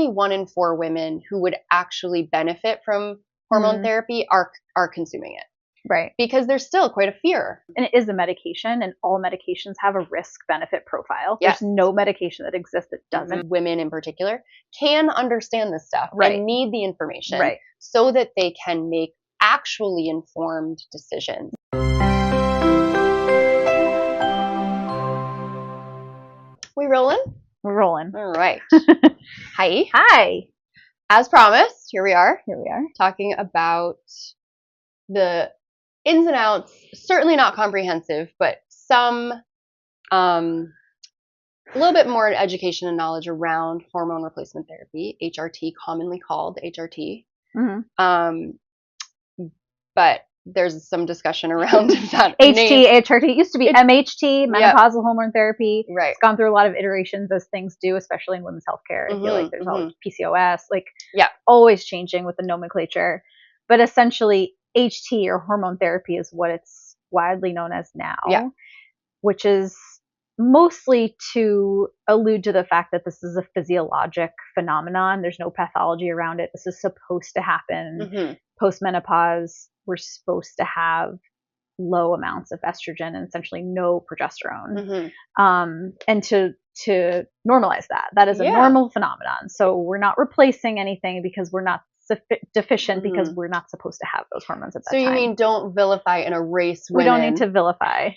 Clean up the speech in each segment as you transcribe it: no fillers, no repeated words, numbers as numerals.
only 1 in 4 women who would actually benefit from hormone therapy are consuming it. Right. Because there's still quite a fear. And it is a medication, and all medications have a risk-benefit profile. Yes. There's no medication that exists that doesn't. Women in particular can understand this stuff and need the information so that they can make actually informed decisions. We rolling? We're rolling. All right. Hi. Hi. As promised, here we are. Here we are. Talking about the ins and outs, certainly not comprehensive, but some a little bit more education and knowledge around hormone replacement therapy, HRT, commonly called HRT. But there's some discussion around that HRT. It used to be MHT, menopausal hormone therapy. Right. It's gone through a lot of iterations as things do, especially in women's healthcare. I feel like there's always PCOS, always changing with the nomenclature. But essentially, HT or hormone therapy is what it's widely known as now, which is mostly to allude to the fact that this is a physiologic phenomenon. There's no pathology around it. This is supposed to happen post-menopause. We're supposed to have low amounts of estrogen and essentially no progesterone. And to normalize that is a normal phenomenon. So we're not replacing anything because we're not deficient because we're not supposed to have those hormones at that time. So you mean don't vilify and erase women. We don't need to vilify.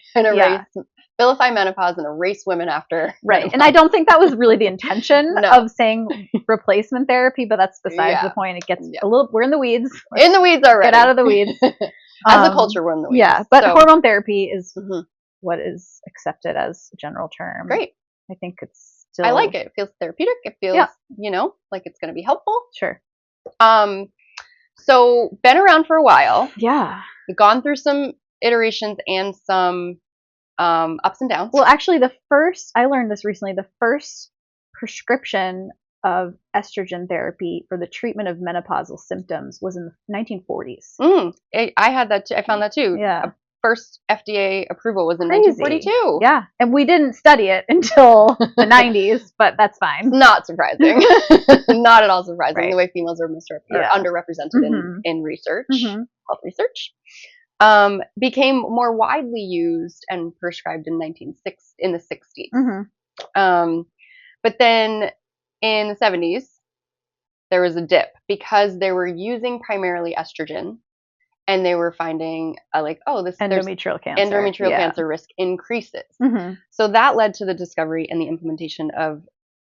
Vilify menopause and erase women after. Right. menopause. And I don't think that was really the intention of saying replacement therapy, but that's besides the point. It gets a little, we're in the weeds. In the weeds already. Get out of the weeds. As a culture, we're in the weeds. Yeah. But hormone therapy is what is accepted as a general term. Great. I think it's still. I like it. It feels therapeutic. It feels, like it's going to be helpful. Sure. So been around for a while. Yeah. We've gone through some iterations and some ups and downs. Well, actually, I learned this recently, the first prescription of estrogen therapy for the treatment of menopausal symptoms was in the 1940s. I had that too. I found that too. Yeah. First FDA approval was in Crazy. 1942. Yeah. And we didn't study it until the 90s, but that's fine. Not surprising. Not at all surprising. Right. The way females are underrepresented in research, health research. Became more widely used and prescribed in the 60s. But then in the 70s, there was a dip because they were using primarily estrogen, and they were finding endometrial cancer risk increases. So that led to the discovery and the implementation of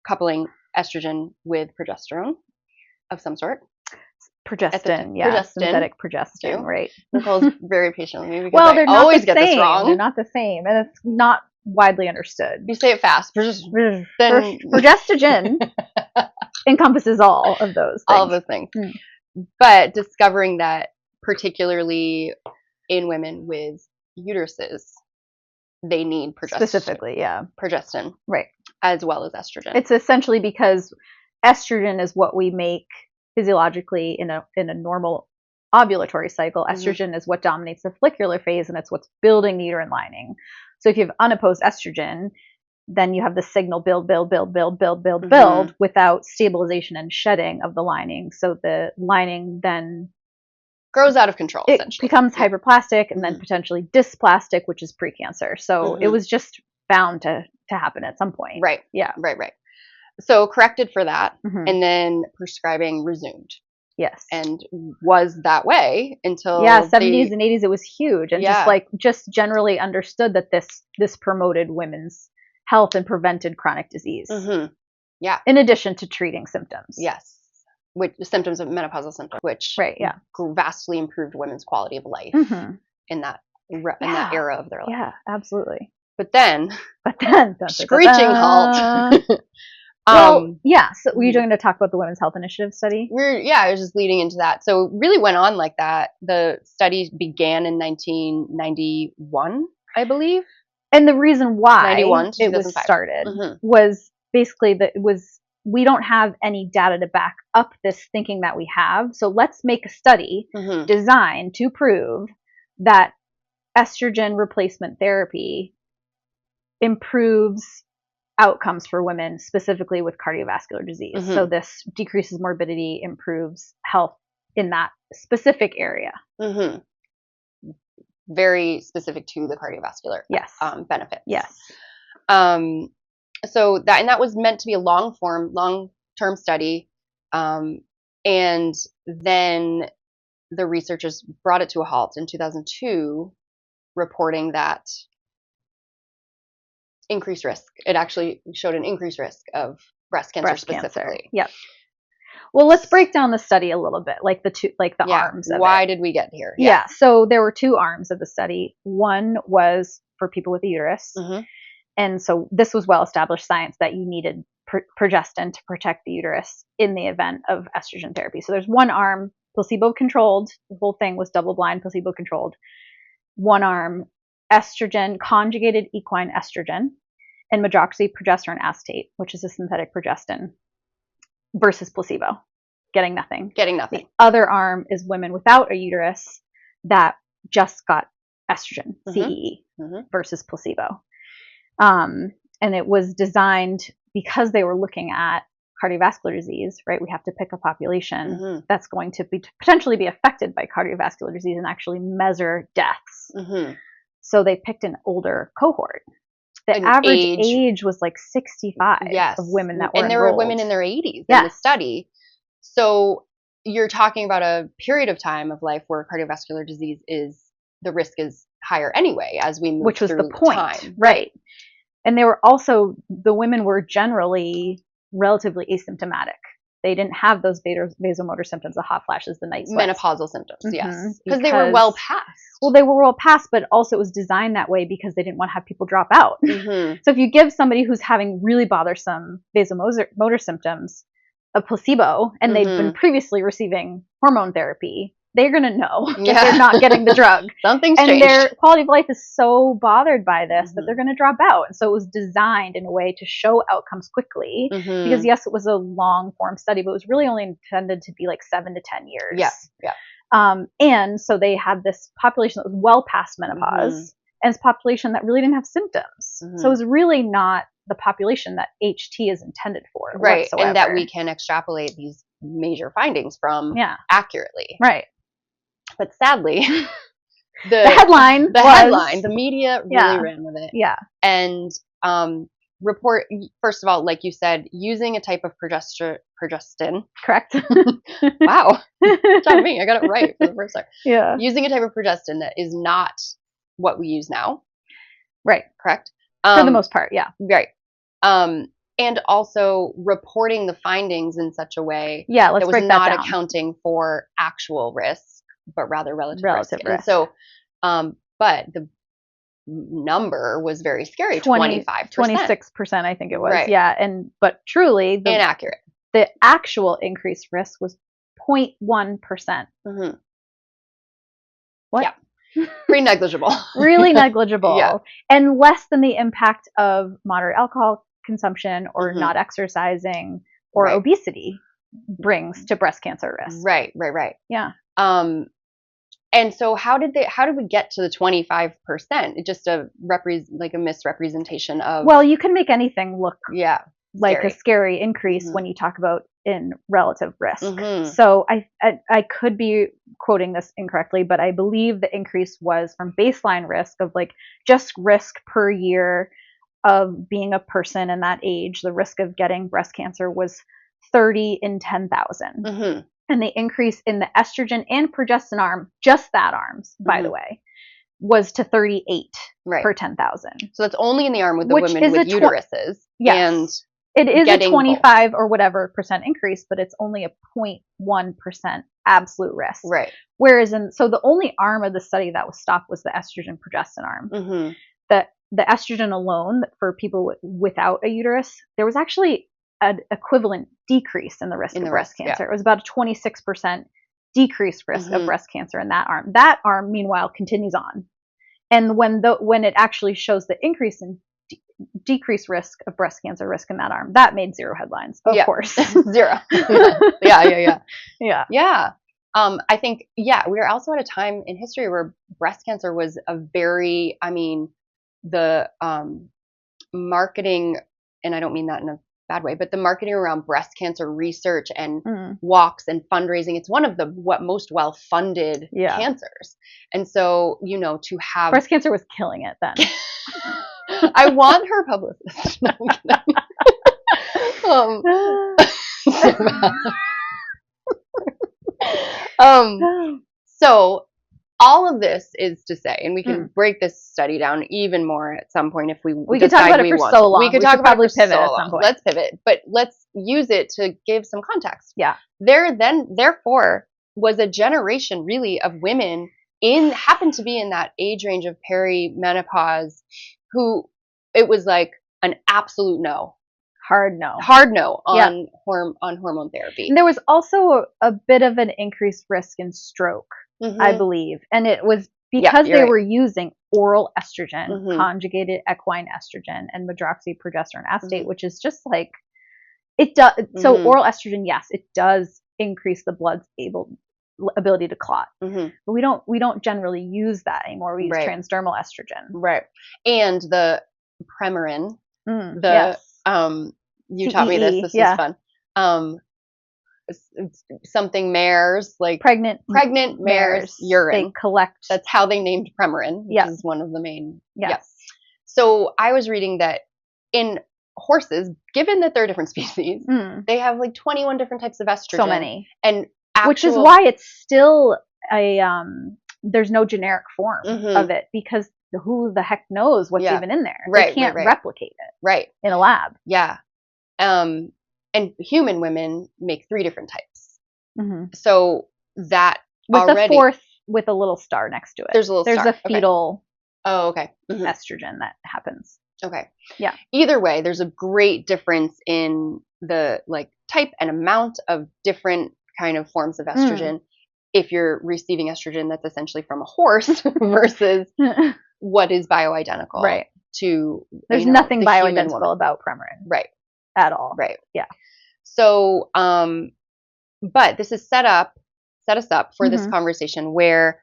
coupling estrogen with progesterone of some sort. Progestin, synthetic progestin, right? Nicole's very patient with me because I always get this wrong. They're not the same, and it's not widely understood. You say it fast. Progestogen encompasses all of those things. All of those things. But discovering that particularly in women with uteruses, they need progestin. Specifically, progestin. Right. As well as estrogen. It's essentially because estrogen is what we make physiologically in a normal ovulatory cycle. Estrogen is what dominates the follicular phase, and it's what's building the uterine lining. So if you have unopposed estrogen, then you have the signal build without stabilization and shedding of the lining. So the lining then grows out of control, it essentially. Becomes hyperplastic and then potentially dysplastic, which is precancer. So it was just bound to happen at some point. Right. Yeah. Right. So corrected for that, and then prescribing resumed. Yes. And was that way until 70s and 80s it was huge, and just generally understood that this promoted women's health and prevented chronic disease. Yeah. In addition to treating symptoms. Yes. Which symptoms of menopausal symptoms, which vastly improved women's quality of life in that era of their life. Yeah, absolutely. But then screeching halt. So were you going to talk about the Women's Health Initiative study? I was just leading into that. So it really went on like that. The study began in 1991, I believe. And the reason why it was started was basically that we don't have any data to back up this thinking that we have. So let's make a study designed to prove that estrogen replacement therapy improves outcomes for women, specifically with cardiovascular disease. So this decreases morbidity, improves health in that specific area. Very specific to the cardiovascular benefits. Yes. So that was meant to be a long-term study. And then the researchers brought it to a halt in 2002, reporting that increased risk. It actually showed an increased risk of breast cancer specifically. Yep. Well, let's break down the study a little bit, like the arms of it. Why did we get here? Yeah. So there were two arms of the study. One was for people with a uterus. And so this was well-established science that you needed progestin to protect the uterus in the event of estrogen therapy. So there's one arm, placebo-controlled. The whole thing was double-blind, placebo-controlled. One arm, estrogen, conjugated equine estrogen, and medroxyprogesterone acetate, which is a synthetic progestin, versus placebo, getting nothing. The other arm is women without a uterus that just got estrogen, CEE, versus placebo. And it was designed because they were looking at cardiovascular disease, right? We have to pick a population that's going to potentially be affected by cardiovascular disease and actually measure deaths. So they picked an older cohort. The average age was like 65 of women that were enrolled. And there were women in their 80s in the study. So you're talking about a period of time of life where cardiovascular disease the risk is higher anyway as we move Which was through the point, time. Right. And the women were generally relatively asymptomatic. They didn't have those vasomotor symptoms, the hot flashes, the night sweats. Menopausal symptoms, yes. Because they were well past. Well, they were well past, but also it was designed that way because they didn't want to have people drop out. So if you give somebody who's having really bothersome vasomotor symptoms a placebo and they've been previously receiving hormone therapy, they're going to know that they're not getting the drug. Something's changed. And their quality of life is so bothered by this that they're going to drop out. And so it was designed in a way to show outcomes quickly because, yes, it was a long form study, but it was really only intended to be like 7 to 10 years. And so they had this population that was well past menopause and this population that really didn't have symptoms. So it was really not the population that HT is intended for. Right. Whatsoever. And that we can extrapolate these major findings from accurately. Right. But sadly, the headline, the media really ran with it. Yeah. And first of all, like you said, using a type of progestin. Correct. Wow. Good job me. I got it right for the first time. Yeah. Using a type of progestin that is not what we use now. Right. Correct. For the most part, yeah. Right. And also reporting the findings in such a way that was not accounting for actual risk, but rather relative risk. And so, but the number was very scary, 25%. 26%, I think it was. Right. Yeah. But truly, inaccurate. The actual increased risk was 0.1%. What? Yeah. Pretty negligible. Really negligible. Yeah. And less than the impact of moderate alcohol consumption or not exercising or obesity brings to breast cancer risk. Right. Yeah. And so how did we get to the 25%? It's just a misrepresentation of. Well, you can make anything look like scary. A scary increase when you talk about in relative risk. So I could be quoting this incorrectly, but I believe the increase was from baseline risk of like just risk per year of being a person in that age. The risk of getting breast cancer was 30 in 10,000. And the increase in the estrogen and progestin arm, just that arms, by the way, was to 38 per 10,000. So that's only in the arm with the women with uteruses. Yes. And it is a 25 or whatever percent increase, but it's only a 0.1% absolute risk. Right. Whereas so the only arm of the study that was stopped was the estrogen progestin arm. The estrogen alone for people without a uterus, there was actually an equivalent decrease in the risk of breast cancer. It was about a 26% decreased risk of breast cancer in that arm. That arm, meanwhile, continues on. And when it actually shows the increase in decreased risk of breast cancer risk in that arm, that made zero headlines, of course. Zero. Yeah. I think, we are also at a time in history where breast cancer was a very, the marketing and I don't mean that in a bad way, but the marketing around breast cancer research and walks and fundraising, it's one of the most well-funded cancers. And so, to have breast cancer was killing it then. I want her publicist. So all of this is to say, and we can break this study down even more at some point if we could talk about it for so long. We could talk about it for so long. Let's pivot, but let's use it to give some context. Yeah. Therefore, was a generation really of women happened to be in that age range of perimenopause who it was like an absolute no. Hard no on hormone therapy. And there was also a bit of an increased risk in stroke, I believe. And it was because they were using oral estrogen, conjugated equine estrogen, and medroxyprogesterone acetate, which is just like, it does. So oral estrogen, yes, it does increase the blood's ability to clot. But we don't generally use that anymore. We use transdermal estrogen. Right. And the Premarin, you taught me this. This is fun. Something mares, like pregnant mares urine. They collect. That's how they named Premarin, which is one of the main. Yes. So I was reading that in horses, given that they're different species, they have like 21 different types of estrogen. So many. And which is why it's still there's no generic form of it, because who the heck knows what's even in there? They can't replicate it in a lab. Yeah. And human women make 3 different types. So that with already, the 4th with a little star next to it. There's a fetal estrogen that happens. Okay. Yeah. Either way, there's a great difference in the type and amount of different kind of forms of estrogen if you're receiving estrogen that's essentially from a horse versus what is bioidentical to there's nothing bioidentical about Premarin at all. Yeah. So but this is set us up for this conversation where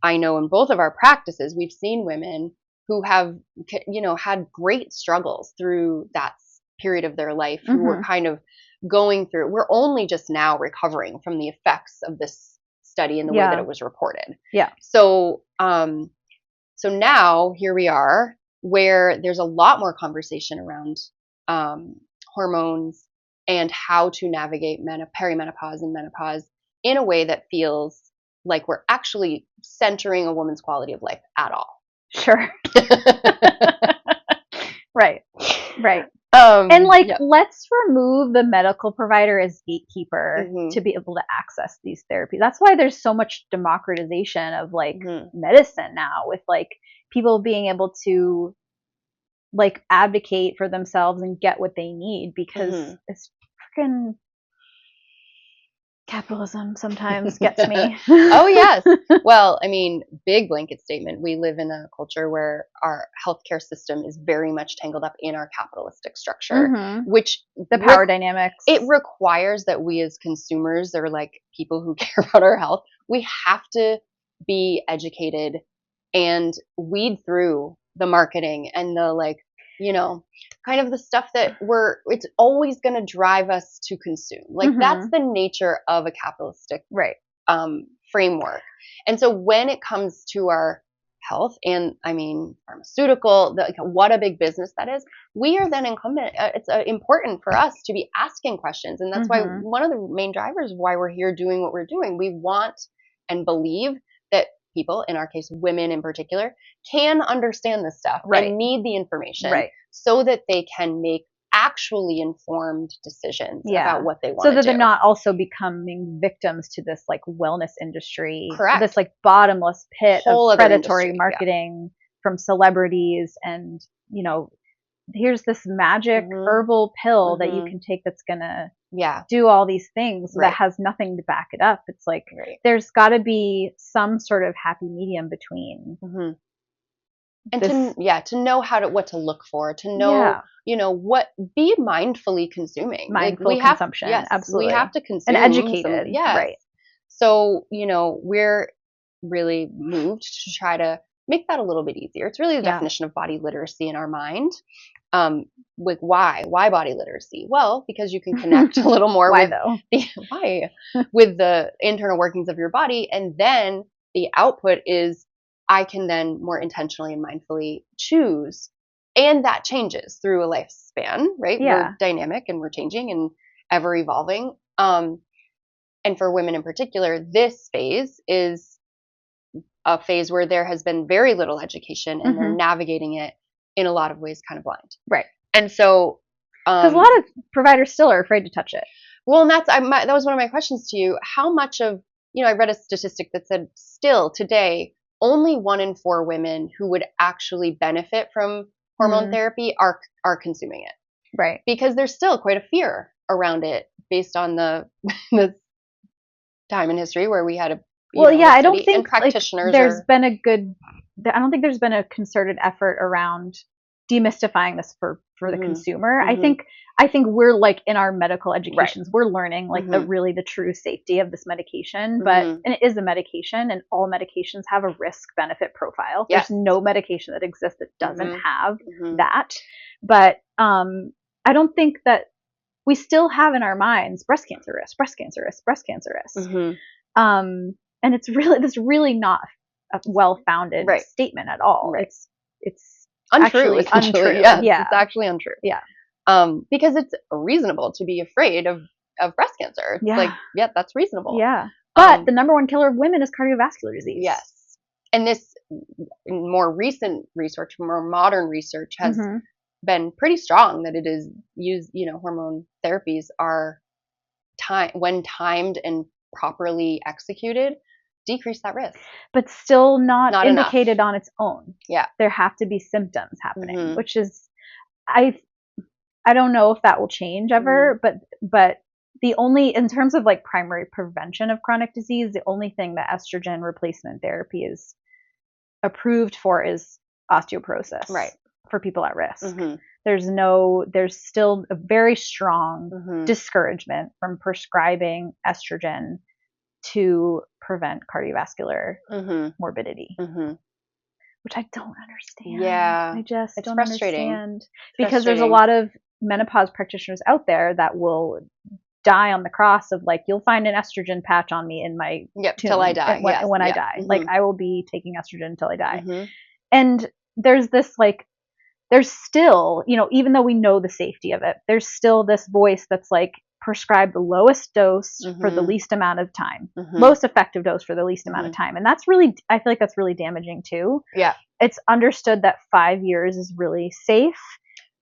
I know in both of our practices we've seen women who have had great struggles through that period of their life, who were kind of going through. We're only just now recovering from the effects of this study in the way that it was reported. Yeah. So so now here we are, where there's a lot more conversation around hormones and how to navigate perimenopause and menopause in a way that feels like we're actually centering a woman's quality of life at all. Sure. Right. And let's remove the medical provider as gatekeeper to be able to access these therapies. That's why there's so much democratization of medicine now, with people being able to advocate for themselves and get what they need, because it's freaking capitalism sometimes gets me. Oh, yes. Well, I mean, big blanket statement. We live in a culture where our healthcare system is very much tangled up in our capitalistic structure, which the power dynamics. It requires that we as consumers, or people who care about our health, we have to be educated and weed through the marketing and the kind of the stuff that it's always going to drive us to consume. That's the nature of a capitalistic framework. And so when it comes to our health and pharmaceutical, what a big business that is, we are then incumbent. It's important for us to be asking questions. And that's why one of the main drivers of why we're here doing what we're doing. We want and believe that people, in our case, women in particular, can understand this stuff and need the information so that they can make actually informed decisions about what they want to do. So that they're not also becoming victims to this wellness industry, this bottomless pit of predatory marketing from celebrities, and here's this magic herbal pill that you can take that's gonna do all these things that has nothing to back it up. It's there's got to be some sort of happy medium between. And to know what to look for, to know be mindfully consuming, mindful consumption. Absolutely, we have to consume and educated. Right. So we're really moved to try to make that a little bit easier. It's really the definition of body literacy in our mind. With why body literacy? Well, because you can connect a little more with with the internal workings of your body, and then the output is I can then more intentionally and mindfully choose, and that changes through a lifespan, right? Yeah. We're dynamic and we're changing and ever evolving. And for women in particular, this phase is a phase where there has been very little education, and they're navigating it in a lot of ways kind of blind. Right. And so, because a lot of providers still are afraid to touch it. Well, and that was one of my questions to you. How much of, I read a statistic that said still today, only 1 in 4 women who would actually benefit from hormone therapy are consuming it. Right. Because there's still quite a fear around it based on the time in history where we had a I don't think practitioners I don't think there's been a concerted effort around demystifying this for the consumer. I think we're like in our medical educations, we're learning like the true safety of this medication, and it is a medication, and all medications have a risk benefit profile. Yes. There's no medication that exists that doesn't have that. But I don't think that we still have in our minds breast cancer risk. And it's really not a well-founded statement at all. Right. It's untrue. It's untrue. Yes, yeah. It's actually untrue. Yeah. Because it's reasonable to be afraid of breast cancer. It's that's reasonable. Yeah. But the number 1 killer of women is cardiovascular disease. Yes. And this more recent research, more modern research has been pretty strong that it is used, hormone therapies are when timed and properly executed, decrease that risk. But still not indicated enough on its own. Yeah. There have to be symptoms happening, which is, I don't know if that will change ever, but the only, in terms of like primary prevention of chronic disease, the only thing that estrogen replacement therapy is approved for is osteoporosis. Right. For people at risk. There's still a very strong discouragement from prescribing estrogen to prevent cardiovascular morbidity, which I don't understand. Yeah. I just it's don't frustrating. understand. Because there's a lot of menopause practitioners out there that will die on the cross of like, you'll find an estrogen patch on me in my tomb till I die. When I die. Like, I will be taking estrogen until I die. And there's this like, there's still, even though we know the safety of it, there's still this voice that's like, prescribe the lowest dose for the least amount of time, most effective dose for the least amount of time. And that's really, I feel like that's really damaging too. Yeah. It's understood that 5 years is really safe.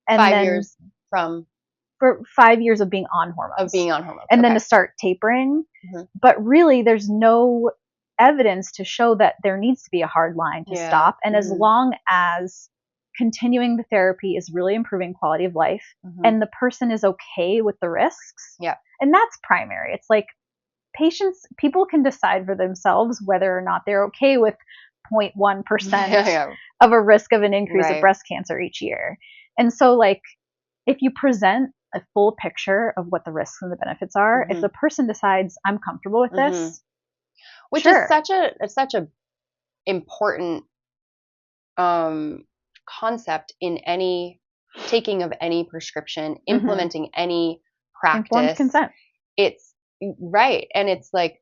And 5 years from? For 5 years of being on hormones. And then to start tapering. But really, there's no evidence to show that there needs to be a hard line to stop. And as long as continuing the therapy is really improving quality of life and the person is okay with the risks. Yeah. And that's primary. It's like people can decide for themselves whether or not they're okay with 0.1% of a risk of an increase of breast cancer each year. And so like, if you present a full picture of what the risks and the benefits are, if the person decides I'm comfortable with this, which is such a important, concept in any taking of any prescription, implementing any practice. Informed consent. It's right. And it's like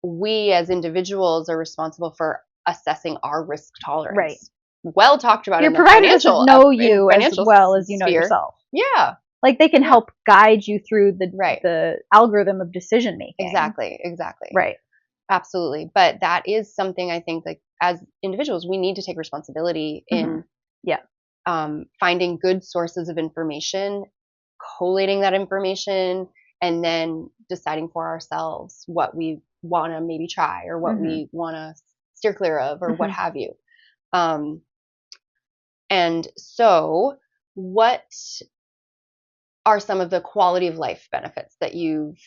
we as individuals are responsible for assessing our risk tolerance. Right. Well talked about. Your provider doesn't know you as well as you know yourself. Yeah. Like they can help guide you through the algorithm of decision making. Exactly. Right. Absolutely. But that is something I think like as individuals, we need to take responsibility in finding good sources of information, collating that information, and then deciding for ourselves what we want to maybe try or what we want to steer clear of or what have you. And so what are some of the quality of life benefits that you've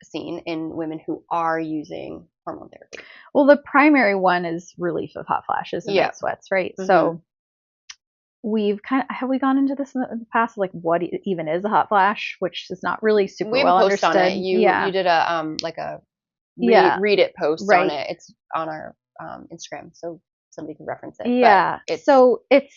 seen in women who are using hormone therapy? Well, the primary one is relief of hot flashes and night sweats, right? So have we gone into this in the past, like what even is a hot flash, which is not really super well understood. On it. You did a read it post on it. It's on our Instagram, so somebody can reference it. Yeah. So it's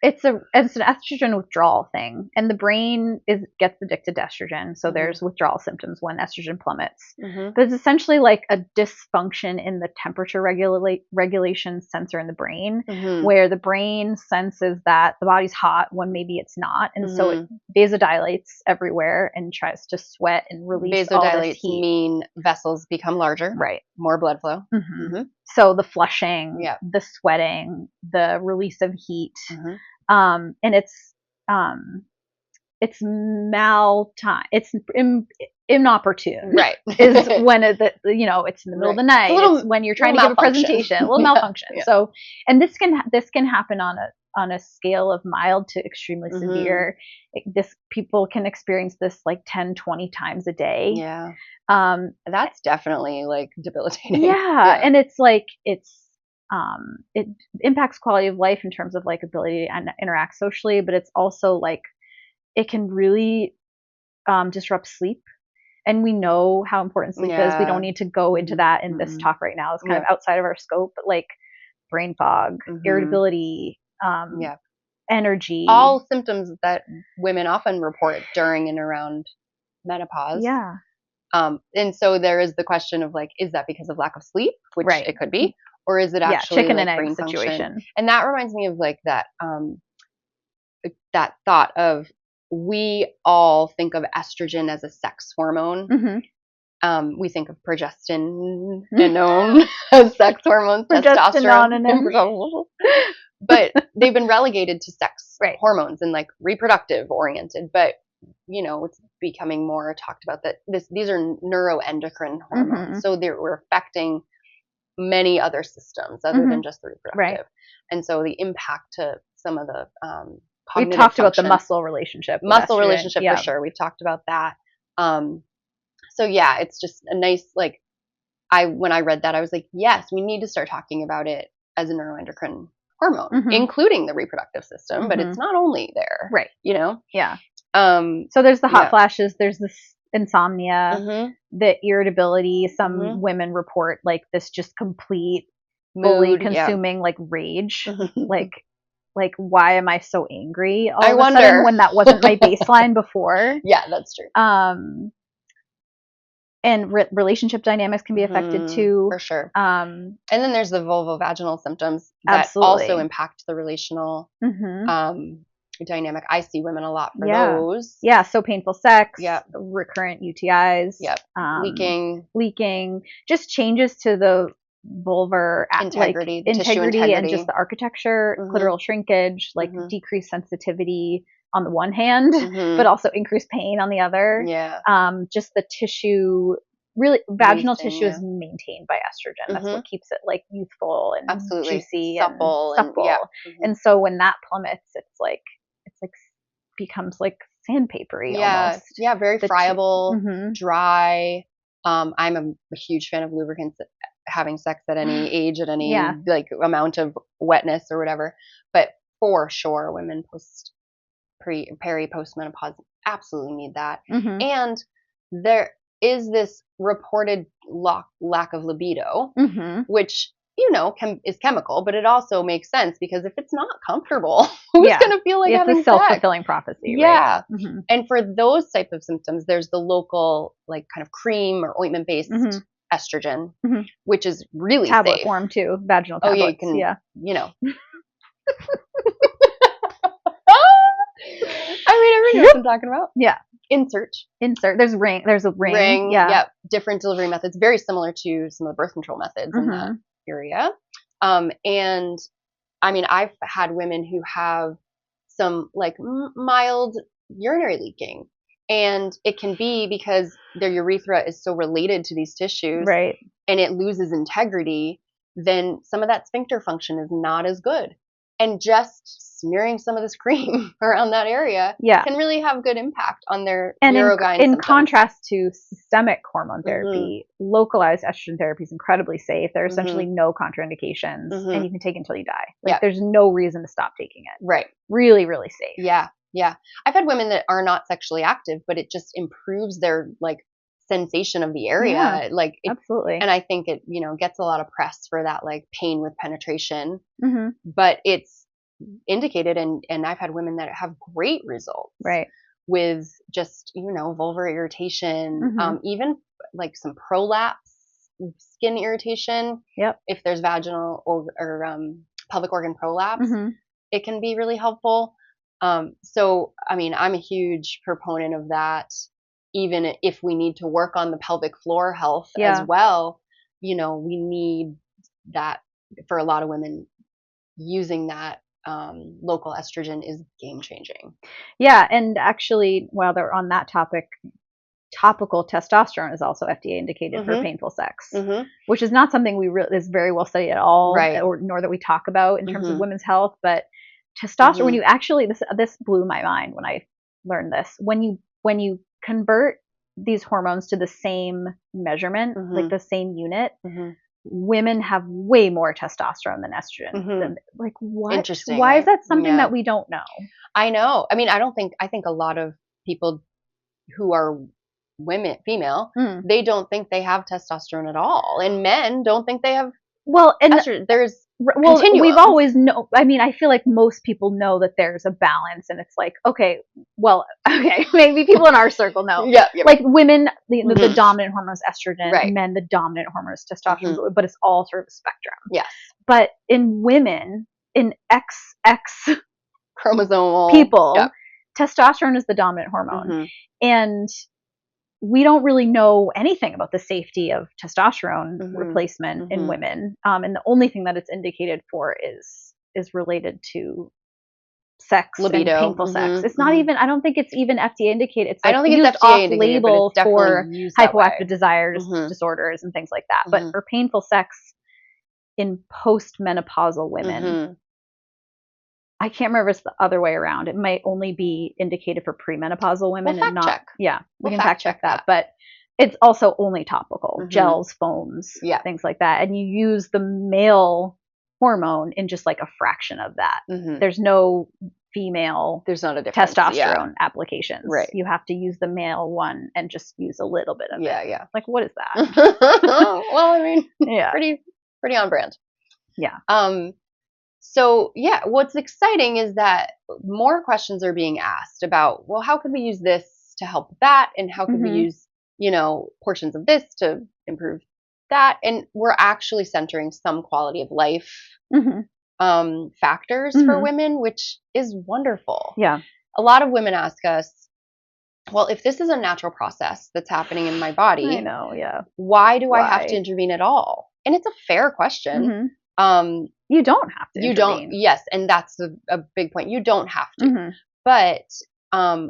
It's an estrogen withdrawal thing, and the brain gets addicted to estrogen, so there's withdrawal symptoms when estrogen plummets. But it's essentially like a dysfunction in the temperature regulation sensor in the brain, where the brain senses that the body's hot when maybe it's not, and so it vasodilates everywhere and tries to sweat and release all this heat. Mean vessels become larger, right? More blood flow. So the flushing, the sweating, the release of heat. And it's maltime. It's inopportune. Right. Is when it's in the middle of the night. It's when you're trying to give a presentation. A little malfunction. So, and this can happen on a scale of mild to extremely severe. People can experience this like 10, 20 times a day. Yeah. That's definitely like debilitating. Yeah. And it's like, it impacts quality of life in terms of like ability to interact socially, but it's also like, it can really disrupt sleep. And we know how important sleep is. We don't need to go into that in this talk right now. It's kind of outside of our scope, but like brain fog, irritability, energy. All symptoms that women often report during and around menopause. Yeah. And so there is the question of like, is that because of lack of sleep, which it could be, or is it actually chicken like and brain egg situation? Function? And that reminds me of like that thought of, we all think of estrogen as a sex hormone. We think of progestin as sex hormones, testosterone. But they've been relegated to sex hormones and like reproductive oriented. But it's becoming more talked about that these are neuroendocrine hormones. So we're affecting many other systems other than just the reproductive. And so the impact to some of the we've talked about the muscle relationship for sure. We've talked about that. So yeah, it's just a nice, like, when I read that, I was like, yes, we need to start talking about it as a neuroendocrine hormone, including the reproductive system, but it's not only there. Right. Yeah. So there's the hot flashes, there's this insomnia, the irritability. Some women report like this just complete fully consuming like rage, like why am I so angry all of a sudden when that wasn't my baseline before? Yeah, that's true. And relationship dynamics can be affected too. For sure. And then there's the vulvovaginal symptoms that also impact the relational dynamic. I see women a lot for those. Yeah, so painful sex, recurrent UTIs, leaking, just changes to the vulvar integrity, integrity and just the architecture, clitoral shrinkage, like decreased sensitivity on the one hand, but also increased pain on the other. Yeah. Just the tissue, really vaginal tissue is maintained by estrogen. That's what keeps it like youthful and juicy, supple. And so when that plummets, it's like becomes like sandpapery almost. Yeah, very friable, dry. I'm a huge fan of lubricants, having sex at any age, at any like amount of wetness or whatever. But for sure, women post-menopause absolutely need that. And there is this reported lack of libido, which is chemical, but it also makes sense because if it's not comfortable, who's going to feel like having it's a self-fulfilling prophecy. Yeah. Right? And for those type of symptoms, there's the local like kind of cream or ointment based estrogen, which is really tablet safe. Form too, vaginal tablets. Oh yeah, you can, I mean, everyone knows what I'm talking about. Yeah. Insert. There's a ring. Yeah. Different delivery methods, very similar to some of the birth control methods in that area. And I mean, I've had women who have some like mild urinary leaking, and it can be because their urethra is so related to these tissues, right? And it loses integrity. Then some of that sphincter function is not as good. And just smearing some of this cream around that area can really have good impact on their urogyne in contrast to systemic hormone therapy, localized estrogen therapy is incredibly safe. There are essentially no contraindications, and you can take it until you die. Like there's no reason to stop taking it. Right. Really, really safe. Yeah. I've had women that are not sexually active, but it just improves their like sensation of the area. Yeah, like absolutely. And I think it, gets a lot of press for that like pain with penetration, but it's indicated, and I've had women that have great results with just, vulvar irritation, even like some prolapse skin irritation. If there's vaginal or pelvic organ prolapse, it can be really helpful. So, I mean, I'm a huge proponent of that. Even if we need to work on the pelvic floor health as well, we need that for a lot of women. Using that local estrogen is game changing. Yeah, and actually, while they're on that topic, topical testosterone is also FDA indicated for painful sex, which is not something is very well studied at all, or nor that we talk about in terms of women's health. But testosterone, when you actually, this blew my mind when I learned this. When you convert these hormones to the same measurement, like the same unit, women have way more testosterone than estrogen. Like, what? Interesting. Why is that something that we don't know? I know. I mean, I think a lot of people who are female, they don't think they have testosterone at all. And men don't think they have estrogen. We've always know. I mean, I feel like most people know that there's a balance, and it's like, okay, maybe people in our circle know. Like women, the dominant hormone is estrogen, men, the dominant hormone is testosterone, but it's all sort of a spectrum. Yes. But in women, in XX chromosomal people, testosterone is the dominant hormone, and we don't really know anything about the safety of testosterone replacement in women. And the only thing that it's indicated for is related to sex, libido, and painful sex. It's not even, I don't think it's even FDA indicated. It's like, I don't think it's FDA indicated, label for hypoactive desire disorders and things like that. But for painful sex in postmenopausal women, I can't remember if it's the other way around. It might only be indicated for premenopausal women and not. Check. Yeah, we can fact check that. But it's also only topical, gels, foams, things like that. And you use the male hormone in just like a fraction of that. There's no female. There's not a difference. Testosterone applications. Right. You have to use the male one and just use a little bit of it. Yeah. Like, what is that? Well, I mean, pretty on brand. Yeah. So what's exciting is that more questions are being asked about, well, how could we use this to help that? And how could we use, portions of this to improve that? And we're actually centering some quality of life factors for women, which is wonderful. Yeah. A lot of women ask us, well, if this is a natural process that's happening in my body, I know, why do I have to intervene at all? And it's a fair question. You don't have to. You don't. Yes, and that's a big point. You don't have to. But a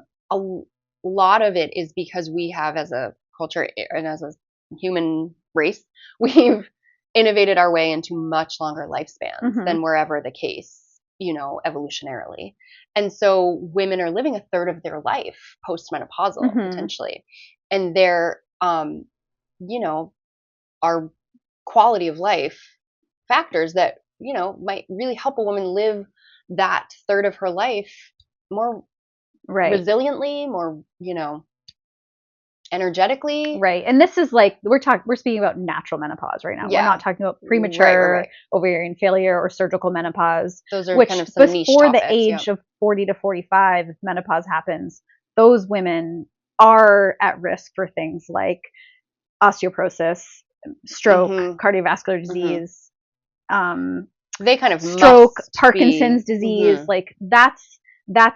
lot of it is because we have, as a culture and as a human race, we've innovated our way into much longer lifespans than were ever the case, evolutionarily. And so women are living a third of their life postmenopausal potentially, and their our quality of life factors that might really help a woman live that third of her life more resiliently, more energetically. Right. And this is like, we're speaking about natural menopause right now. We're not talking about premature ovarian failure or surgical menopause. Those are kind of some niche before topics, the age of 40 to 45, if menopause happens, those women are at risk for things like osteoporosis, stroke, cardiovascular disease, they kind of stroke, Parkinson's disease. Like that's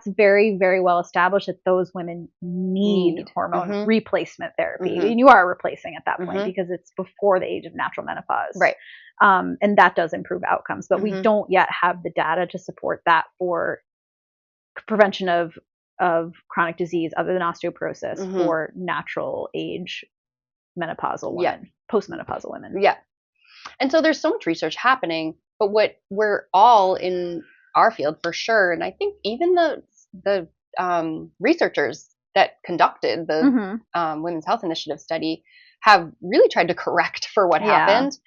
very, very well established that those women need hormone replacement therapy. And you are replacing at that point because it's before the age of natural menopause. Right. And that does improve outcomes, but we don't yet have the data to support that for prevention of chronic disease other than osteoporosis for natural age menopausal women, postmenopausal women. Yeah. And so there's so much research happening, but what we're all in our field for sure, and I think even the researchers that conducted the Women's Health Initiative study have really tried to correct for what happened.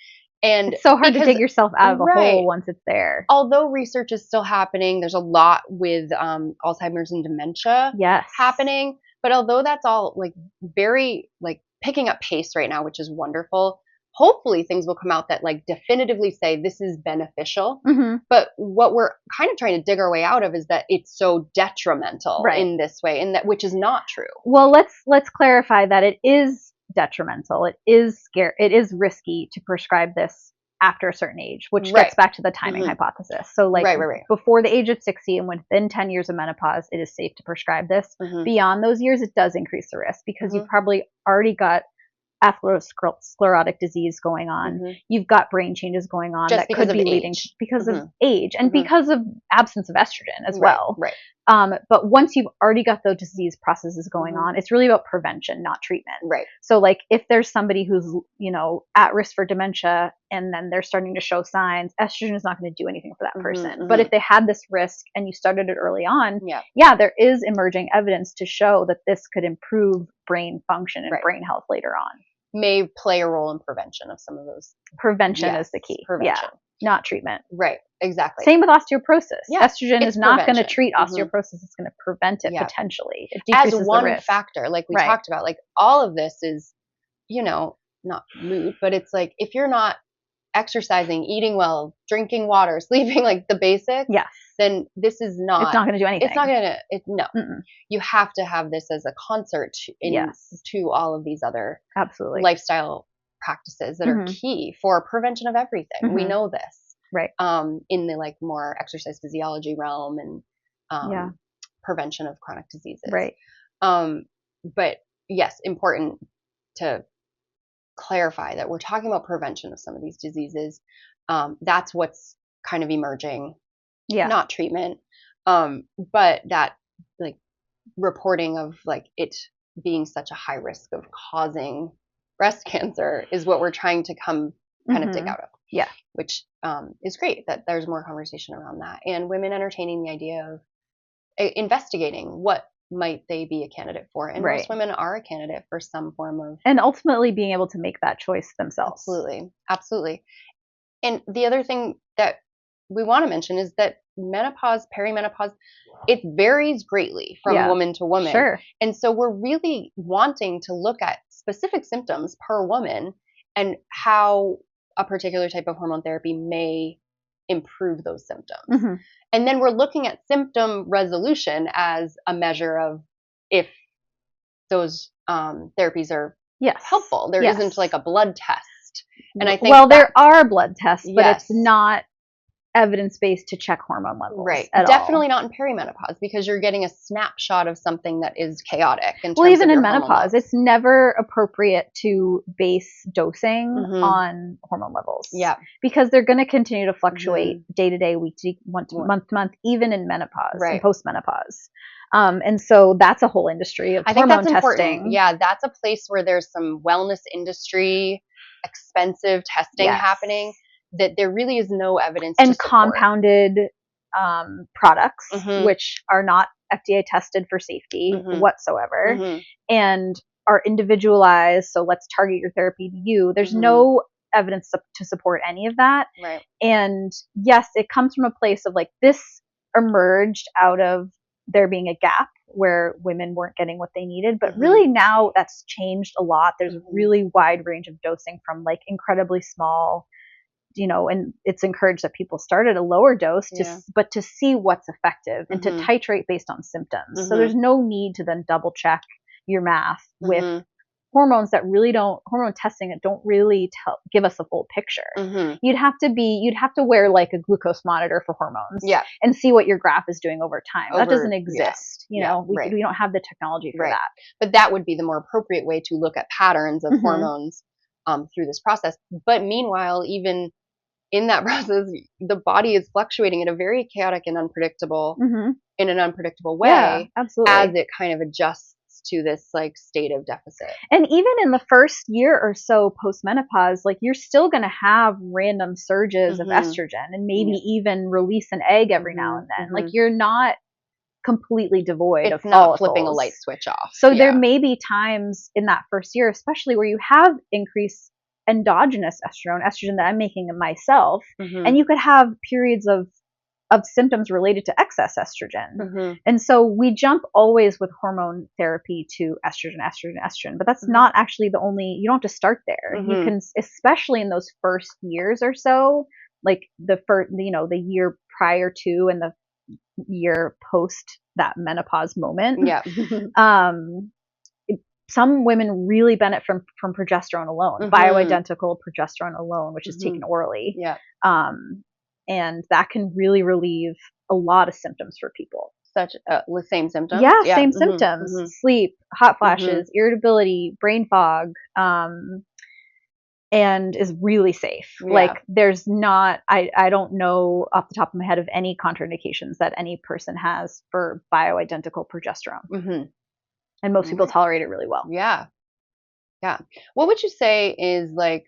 And it's so hard to dig yourself out of the hole once it's there. Although research is still happening, there's a lot with Alzheimer's and dementia happening. But although that's all like very like picking up pace right now, which is wonderful, hopefully things will come out that like definitively say this is beneficial. But what we're kind of trying to dig our way out of is that it's so detrimental in this way, and that, which is not true. Well, let's clarify that it is detrimental. It is scary. It is risky to prescribe this after a certain age, which gets back to the timing hypothesis. So like before the age of 60 and within 10 years of menopause, it is safe to prescribe this. Beyond those years, it does increase the risk because you've probably already got atherosclerotic disease going on. You've got brain changes going on that could be leading because of age and because of absence of estrogen as well. But once you've already got those disease processes going on, it's really about prevention, not treatment. So like if there's somebody who's, you know, at risk for dementia and then they're starting to show signs, estrogen is not going to do anything for that person. But if they had this risk and you started it early on, there is emerging evidence to show that this could improve brain function and brain health later on. May play a role in prevention of some of those. Prevention is the key. Prevention. Yeah, not treatment. Right, exactly. Same with osteoporosis. Estrogen is not going to treat osteoporosis. It's going to prevent it potentially. It decreases as one the risk. factor, like we talked about, like all of this is, you know, not moot, but it's like if you're not exercising, eating well, drinking water, sleeping, like the basics, then this is not. It's not going to do anything. It's not going to. No, you have to have this as a concert to all of these other lifestyle practices that are key for prevention of everything. We know this, in the like more exercise physiology realm and prevention of chronic diseases, but yes, important to clarify that we're talking about prevention of some of these diseases. That's what's kind of emerging. Not treatment, but that like reporting of like it being such a high risk of causing breast cancer is what we're trying to come kind of dig out of. Which is great that there's more conversation around that and women entertaining the idea of investigating what might they be a candidate for, and most women are a candidate for some form of, and ultimately being able to make that choice themselves. Absolutely. And the other thing that we want to mention is that menopause, perimenopause, it varies greatly from woman to woman. And so we're really wanting to look at specific symptoms per woman and how a particular type of hormone therapy may improve those symptoms. And then we're looking at symptom resolution as a measure of if those therapies are helpful. There isn't like a blood test. And I think there are blood tests, but it's not evidence-based to check hormone levels. Definitely not in perimenopause because you're getting a snapshot of something that is chaotic. Well, even in menopause, it's never appropriate to base dosing on hormone levels. Because they're going to continue to fluctuate day to day, week to week, month to month, even in menopause and post-menopause. And so that's a whole industry of hormone testing. Important. That's a place where there's some wellness industry, expensive testing happening. That there really is no evidence and to support. Compounded products, which are not FDA tested for safety whatsoever, and are individualized. So let's target your therapy to you. There's no evidence to support any of that. And yes, it comes from a place of like this emerged out of there being a gap where women weren't getting what they needed, but really now that's changed a lot. There's a really wide range of dosing from like incredibly small, you know, and it's encouraged that people start at a lower dose but to see what's effective and to titrate based on symptoms. So there's no need to then double check your math with hormones that really hormone testing that don't really give us a full picture. You'd have to wear like a glucose monitor for hormones and see what your graph is doing over time. That doesn't exist. You know, we don't have the technology for that. But that would be the more appropriate way to look at patterns of hormones through this process. But meanwhile, even in that process, the body is fluctuating in a very chaotic and unpredictable, in an unpredictable way, as it kind of adjusts to this like state of deficit. And even in the first year or so post-menopause, like you're still going to have random surges of estrogen and maybe even release an egg every now and then. Like you're not completely devoid of follicles. Flipping a light switch off. So there may be times in that first year, especially where you have increased endogenous estrogen that I'm making of myself, and you could have periods of of symptoms related to excess estrogen. And so we jump always with hormone therapy to estrogen, but that's not actually the only, you don't have to start there. You can, especially in those first years or so, like the first, the year prior to and the year post that menopause moment. Yeah. Some women really benefit from progesterone alone, bioidentical progesterone alone, which is taken orally. Yeah. And that can really relieve a lot of symptoms for people. Such the same symptoms? Yeah, same symptoms. Sleep, hot flashes, irritability, brain fog, and is really safe. Yeah. Like there's not, I don't know off the top of my head of any contraindications that any person has for bioidentical progesterone. And most people tolerate it really well. Yeah. Yeah. What would you say is like,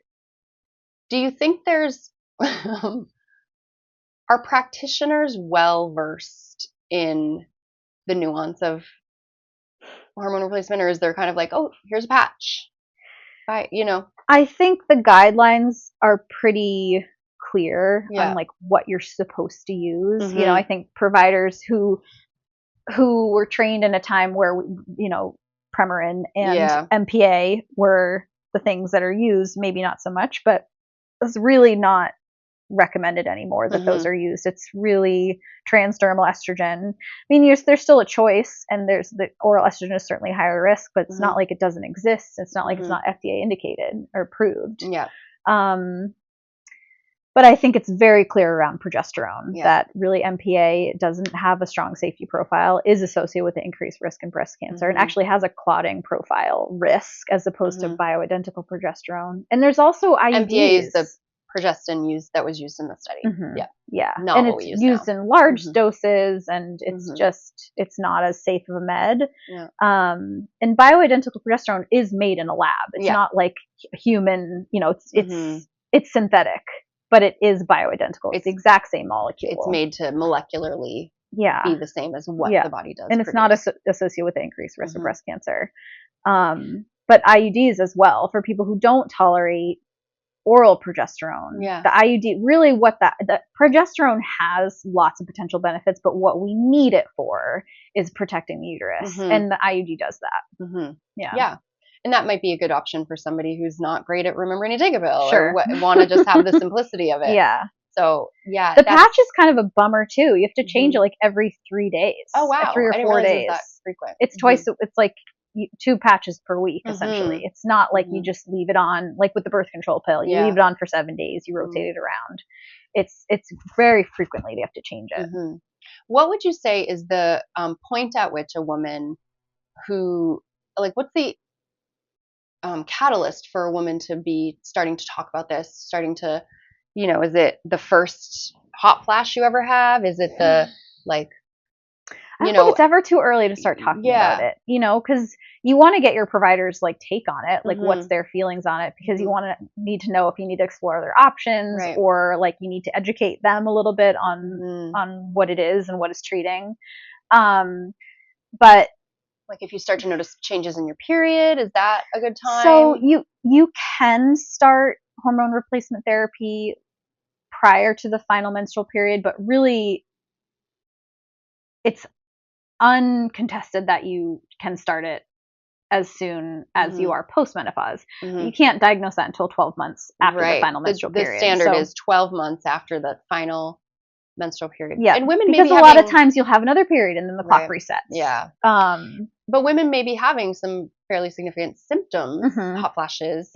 do you think there's, are practitioners well versed in the nuance of hormone replacement, or is there kind of like, oh, here's a patch? I think the guidelines are pretty clear on like what you're supposed to use. I think providers who were trained in a time where, Premarin and MPA were the things that are used, maybe not so much, but it's really not recommended anymore that those are used. It's really transdermal estrogen. I mean, there's still a choice, and there's the oral estrogen is certainly higher risk, but it's not like it doesn't exist. It's not like it's not FDA indicated or approved. Yeah. But I think it's very clear around progesterone that really MPA doesn't have a strong safety profile, is associated with the increased risk in breast cancer, and actually has a clotting profile risk as opposed to bioidentical progesterone. And there's also IUDs. MPA is the progestin that was used in the study. Yeah. Not and what it's we use used now. in large doses, and it's just, it's not as safe of a med. Yeah. And bioidentical progesterone is made in a lab. It's not like human, it's synthetic, but it is bioidentical. It's the exact same molecule. It's made to molecularly be the same as what the body does. And it's not associated with the increased risk of breast cancer. But IUDs as well, for people who don't tolerate oral progesterone. The IUD, really the progesterone has lots of potential benefits, but what we need it for is protecting the uterus. And the IUD does that. Yeah. And that might be a good option for somebody who's not great at remembering to take a pill or want to just have the simplicity of it. Yeah. So, the patch is kind of a bummer too. You have to change it like every 3 days. Oh, wow. 3 or 4 days. It's that frequent. It's twice. It's like 2 patches per week, essentially. It's not like you just leave it on, like with the birth control pill. You leave it on for 7 days. You rotate it around. It's very frequently they have to change it. What would you say is the point at which a woman who, like, what's the catalyst for a woman to be starting to talk about this, starting to, is it the first hot flash you ever have? Is it the, like, I don't think it's ever too early to start talking about it, because you want to get your provider's like take on it, like what's their feelings on it, because you need to know if you need to explore other options, or like you need to educate them a little bit on what it is and what it's treating. But like if you start to notice changes in your period, is that a good time? So you can start hormone replacement therapy prior to the final menstrual period, but really it's uncontested that you can start it as soon as you are post-menopause. You can't diagnose that until 12 months after the final menstrual period. The standard is 12 months after the final menstrual period. Yeah, and women because a lot of times you'll have another period and then the clock resets. Yeah. But women may be having some fairly significant symptoms, hot flashes,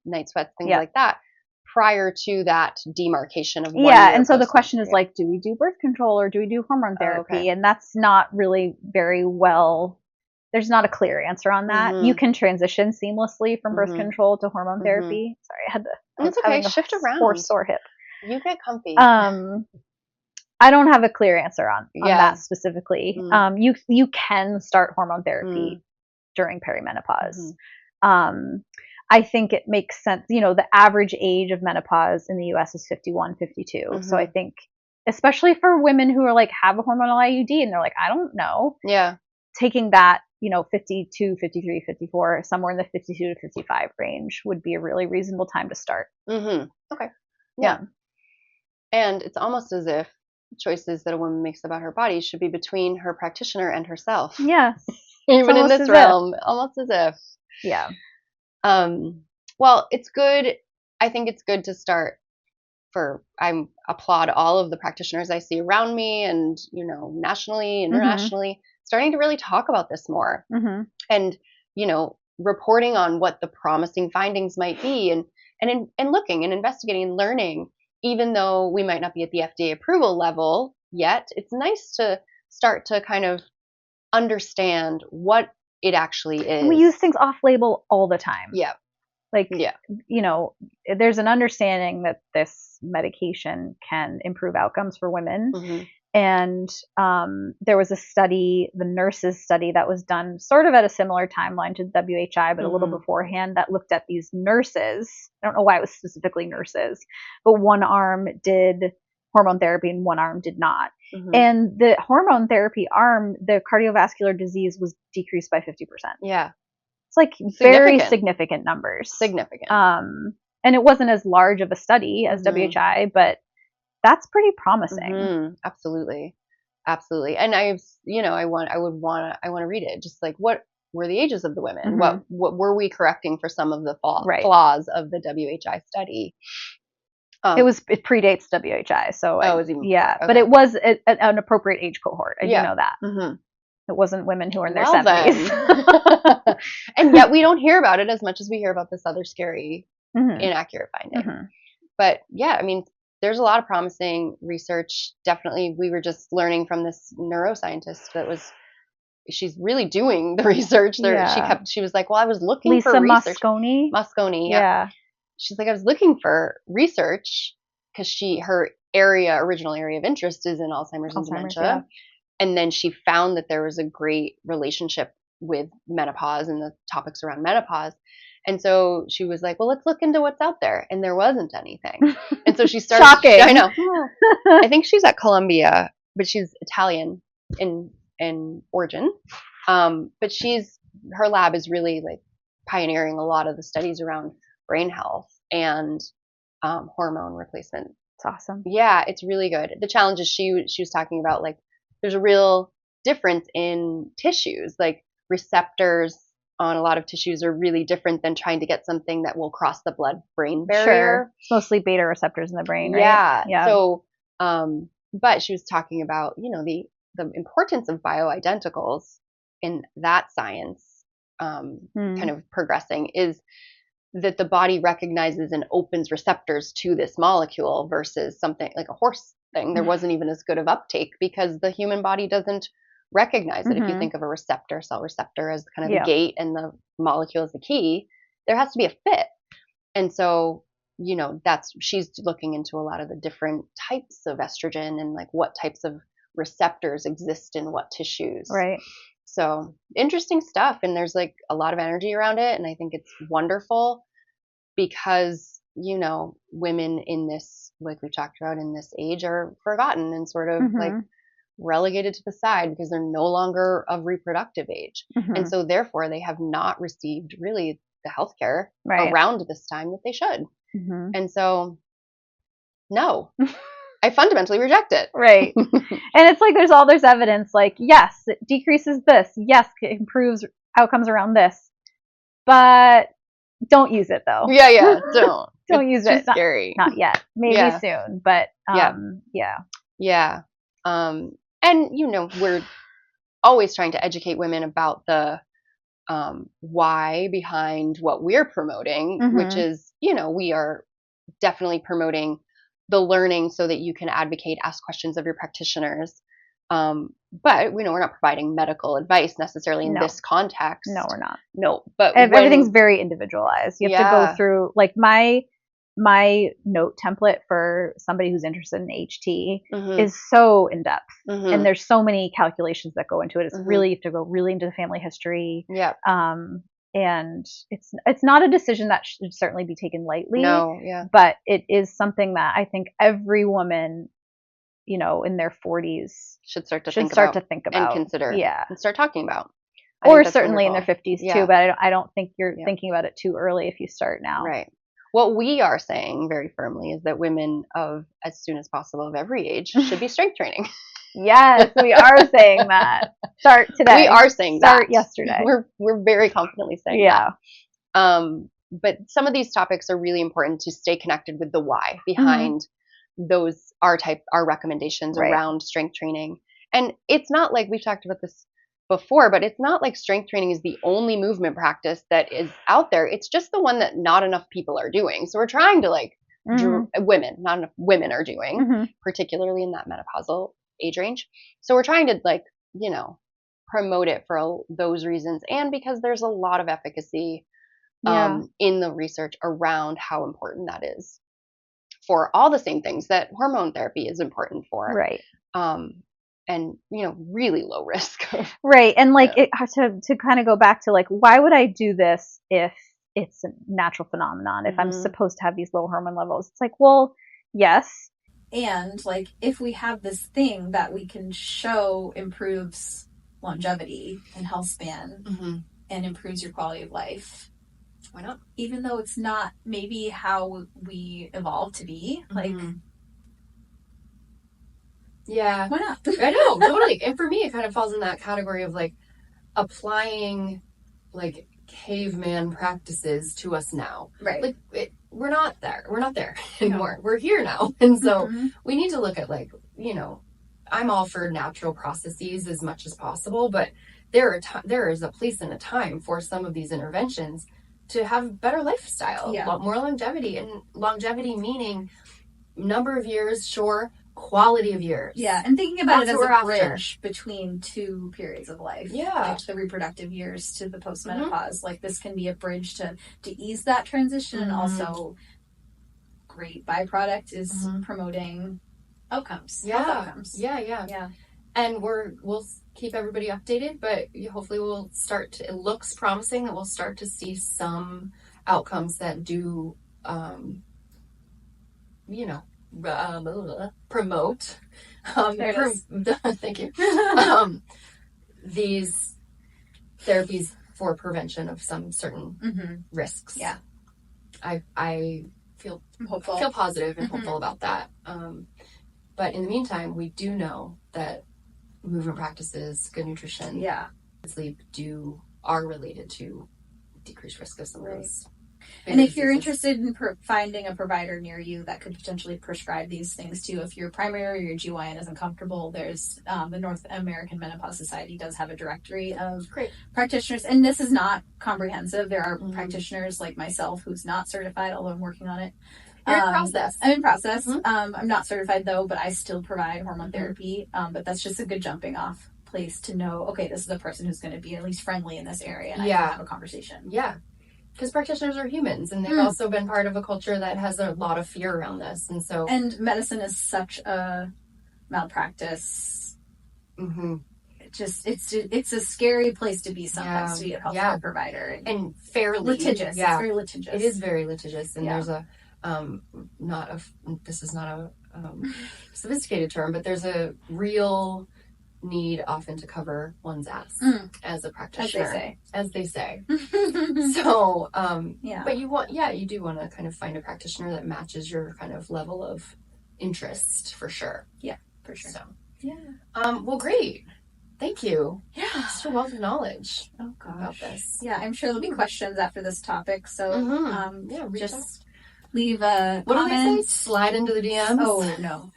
night sweats, things like that, prior to that demarcation of 1 year. Yeah, and so the question is like, do we do birth control or do we do hormone therapy? And that's not really very well, there's not a clear answer on that. You can transition seamlessly from birth control to hormone therapy. Sorry, I had to, it's okay, shift around. Poor sore hip. You get comfy. I don't have a clear answer on that specifically. You can start hormone therapy during perimenopause. I think it makes sense. The average age of menopause in the U.S. is 51, 52. So I think, especially for women who are like have a hormonal IUD and they're like, I don't know. Yeah. Taking that, 52, 53, 54, somewhere in the 52 to 55 range would be a really reasonable time to start. Okay. Yeah. And it's almost as if choices that a woman makes about her body should be between her practitioner and herself. Yes. Even in this realm, almost as if. Yeah. Well, it's good. I think it's good to start I applaud all of the practitioners I see around me and, nationally, internationally, starting to really talk about this more. And, reporting on what the promising findings might be and looking and investigating and learning, even though we might not be at the FDA approval level yet, it's nice to start to kind of understand what it actually is. And we use things off label all the time. Yeah. There's an understanding that this medication can improve outcomes for women. And there was a study, the nurses study, that was done sort of at a similar timeline to WHI, but a little beforehand, that looked at these nurses. I don't know why it was specifically nurses, but one arm did hormone therapy and one arm did not. And the hormone therapy arm, the cardiovascular disease was decreased by 50%. Yeah. It's like very significant numbers. Significant. And it wasn't as large of a study as WHI, but that's pretty promising. Absolutely. Absolutely. And I want to read it. Just like, what were the ages of the women? What were we correcting for some of the flaws of the WHI study? It predates WHI. So it was even but it was an appropriate age cohort. I do know that. It wasn't women who were in their 70s. And yet we don't hear about it as much as we hear about this other scary, inaccurate finding. But yeah, I mean, there's a lot of promising research. Definitely, we were just learning from this neuroscientist she's really doing the research. She was like, well, I was looking for research. Mosconi, yeah. She's like, I was looking for research because her original area of interest is in Alzheimer's and dementia. Yeah. And then she found that there was a great relationship with menopause and the topics around menopause. And so she was like, well, let's look into what's out there. And there wasn't anything. And so she started. Shocking. I know. I think she's at Columbia, but she's Italian in origin. But her lab is really like pioneering a lot of the studies around brain health and hormone replacement. It's awesome. Yeah, it's really good. The challenge is she was talking about, like, there's a real difference in tissues. Like, receptors on a lot of tissues are really different than trying to get something that will cross the blood-brain barrier. Sure. It's mostly beta receptors in the brain, right? Yeah. So, but she was talking about, the importance of bioidenticals in that science, kind of progressing, is that the body recognizes and opens receptors to this molecule versus something like a horse thing. There wasn't even as good of uptake because the human body doesn't recognize it. If you think of a cell receptor as kind of the gate and the molecule as the key, there has to be a fit. And so, she's looking into a lot of the different types of estrogen and like what types of receptors exist in what tissues. Right. So interesting stuff. And there's like a lot of energy around it. And I think it's wonderful because, women in this, like we talked about, in this age are forgotten and sort of like relegated to the side because they're no longer of reproductive age. And so therefore they have not received really the healthcare around this time that they should. And so, no. I fundamentally reject it. Right. And it's like there's all this evidence, like, yes, it decreases this. Yes, it improves outcomes around this. But don't use it, though. Yeah, don't. Don't use it. Scary. Not yet. Maybe soon. But, Yeah. And, we're always trying to educate women about the why behind what we're promoting, which is, we are definitely promoting the learning so that you can advocate, ask questions of your practitioners. But we're not providing medical advice necessarily in this context. No, we're not. No, but everything's very individualized. You have to go through, like, my note template for somebody who's interested in HT is so in depth, and there's so many calculations that go into it. It's really, you have to go really into the family history. Yeah. And it's not a decision that should certainly be taken lightly. No, yeah. But it is something that I think every woman, in their 40s should start to think about and consider, and start talking about. Or certainly in their 50s too. But I don't think you're thinking about it too early if you start now. Right. What we are saying very firmly is that women of as soon as possible of every age should be strength training. Yes, we are saying that. Start today. We are saying that. Start yesterday. We're very confidently saying that. But some of these topics are really important to stay connected with the why behind those our recommendations around strength training. And it's not like, we've talked about this before, but it's not like strength training is the only movement practice that is out there. It's just the one that not enough people are doing. So we're trying to not enough women are doing, particularly in that menopausal age range. So we're trying to promote it for those reasons, and because there's a lot of efficacy in the research around how important that is for all the same things that hormone therapy is important for. Right. And really low risk. Right. And it has to kind of go back to why would I do this if it's a natural phenomenon, if I'm supposed to have these low hormone levels? It's well, yes. And if we have this thing that we can show improves longevity and health span and improves your quality of life, why not? Even though it's not maybe how we evolved to be, yeah, why not? I know, totally. And for me, it kind of falls in that category of applying caveman practices to us now. Right. We're not there anymore. No. We're here now. And so we need to look at I'm all for natural processes as much as possible, but there is a place and a time for some of these interventions to have better lifestyle, more longevity, and longevity meaning number of years, sure, quality of years. Yeah, and thinking about it as a bridge between two periods of life. Yeah. The reproductive years to the postmenopause. This can be a bridge to ease that transition, and also great byproduct is promoting outcomes. Yeah. Health outcomes. Yeah. And we'll keep everybody updated, but hopefully it looks promising that we'll start to see some outcomes that do, promote, thank you, these therapies for prevention of some certain risks. Yeah. I feel positive and hopeful about that. But in the meantime, we do know that movement practices, good nutrition, sleep are related to decreased risk of some of those. And if you're interested in finding a provider near you that could potentially prescribe these things too, if your primary or your GYN isn't comfortable, there's the North American Menopause Society does have a directory of practitioners, and this is not comprehensive. There are practitioners like myself who's not certified, although I'm working on it. You're in process. I'm in process. I'm not certified though, but I still provide hormone therapy. But that's just a good jumping off place to know, okay, this is a person who's going to be at least friendly in this area, and I can have a conversation. Yeah. Because practitioners are humans, and they've also been part of a culture that has a lot of fear around this. And medicine is such a malpractice. It's a scary place to be sometimes, to be a healthcare provider. And fairly litigious. Yeah. It's very litigious. It is very litigious. And there's this is not a sophisticated term, but there's a real need often to cover one's ass as a practitioner, as they say. So, but you do want to kind of find a practitioner that matches your kind of level of interest, for sure. Yeah, for sure. So, well, great. Thank you. Yeah. Just a wealth of knowledge about this. Yeah, I'm sure there'll be questions after this topic. So, just leave a what comment. Do they say? Slide into the DMs? Oh, no.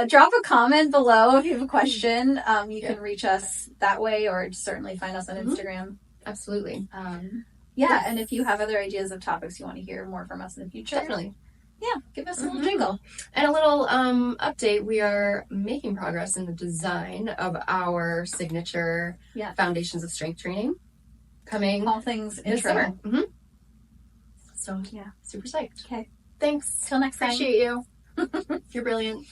Drop a comment below if you have a question. You can reach us that way, or certainly find us on Instagram. Absolutely. And if you have other ideas of topics you want to hear more from us in the future, definitely. Yeah, give us a little jingle. And a little update. We are making progress in the design of our signature Foundations of Strength training. Coming all things in summer. So, super psyched. Okay. Thanks. Till next time. Appreciate you. You're brilliant.